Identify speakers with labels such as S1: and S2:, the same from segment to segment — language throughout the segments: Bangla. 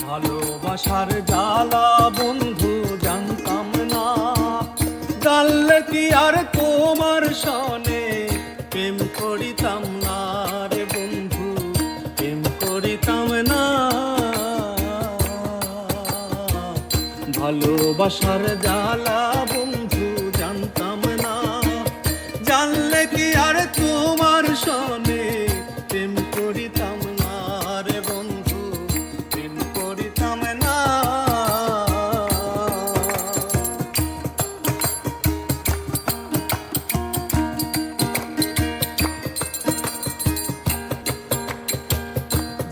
S1: ভালোবাসার জ্বালা বন্ধু জানতাম না, জানলে কি আর তোমার সনে প্রেম করিতাম না রে বন্ধু, প্রেম করিতাম না। ভালোবাসার জ্বালা বন্ধু জানতাম না, জানলে কি আর তোমার সনে প্রেম করিতাম না রে বন্ধু, প্রেম করিতাম না।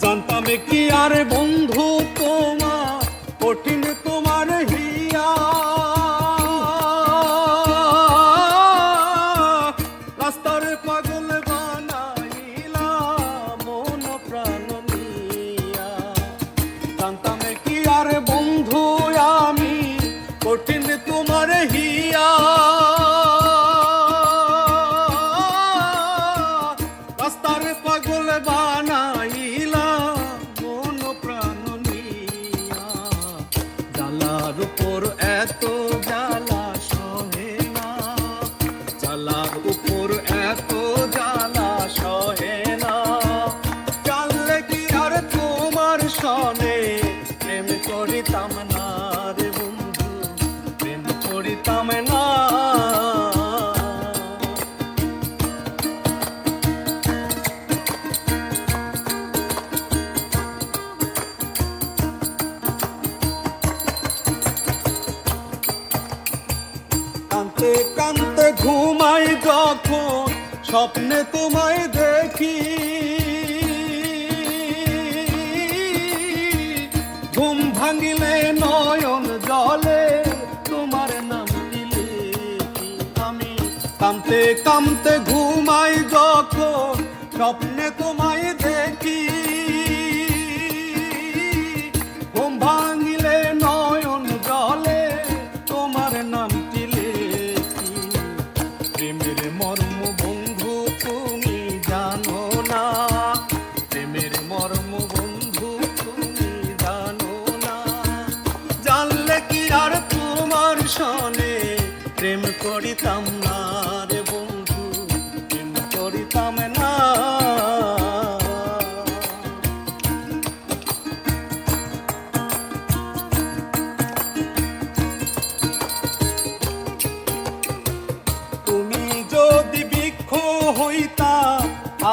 S1: জানতাম কি আর বন্ধু তোমার কঠিন তোমার হিয়া, রাস্তার পাগল বানাইলা মন প্রাণ নিয়া। জানতাম কি আর বন্ধু আমি কঠিন তোমার হিয়া, রাস্তার পাগল বানাইলা মন প্রাণ নিয়া। জ্বালার উপর এত জ্বালা সহে না, জ্বালার উপর এত জ্বালা সহে না। জানলে কি আর তোমার সনে প্রেম করিতাম না রে বন্ধু, প্রেম করিতাম না। কাঁদতে কাঁদতে ঘুমাই যখন স্বপ্নে তোমায় দেখি, ঘুম ভাঙিলে নয়ন জলে তোমার নামটি লিখি। আমি কাঁদতে কাঁদতে ঘুমাই যখন স্বপ্নে তোমায় দেখি, ঘুম ভাঙিলে নয়ন জলে তোমার নামটি লিখি। প্রেমের মর্ম বন্ধু তুমি জানো না, প্রেমের মর্ম বন্ধু তুমি জানো না। জানলে কি আর তোমার সনে প্রেম করিতাম না রে বন্ধু, প্রেম করিতাম না। তুমি যদি বৃক্ষ হইতা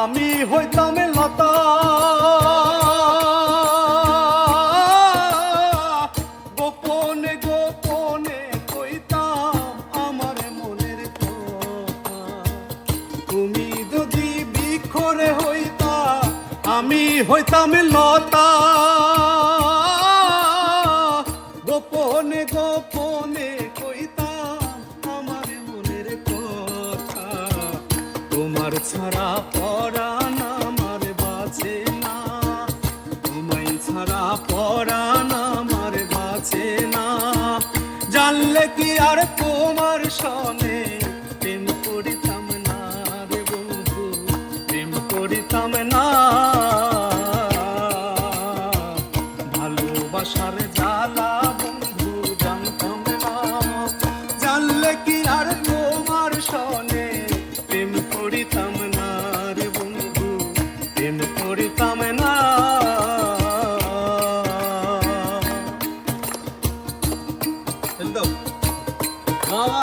S1: আমি হইতাম লতা, গোপনে গোপনে কইতাম আমার মনের কথা। তুমি যদি বৃক্ষরে হইতা আমি হইতাম লতা, গোপনে গোপনে কইতাম আমার মনের কথা। তোমার ছাড়া পরাণ আমার বাঁচে না, তোমায় ছাড়া পরাণ আমার বাঁচে না। জানলে কি আর তোমার সনে প্রেম করিতাম না রে বন্ধু, প্রেম করিতাম না। ভালোবাসার জ্বালা বন্ধু জানতাম না, জানলে কি আর তোমার সনে প্রেম করিতাম না রে বন্ধু, প্রেম করিতাম না।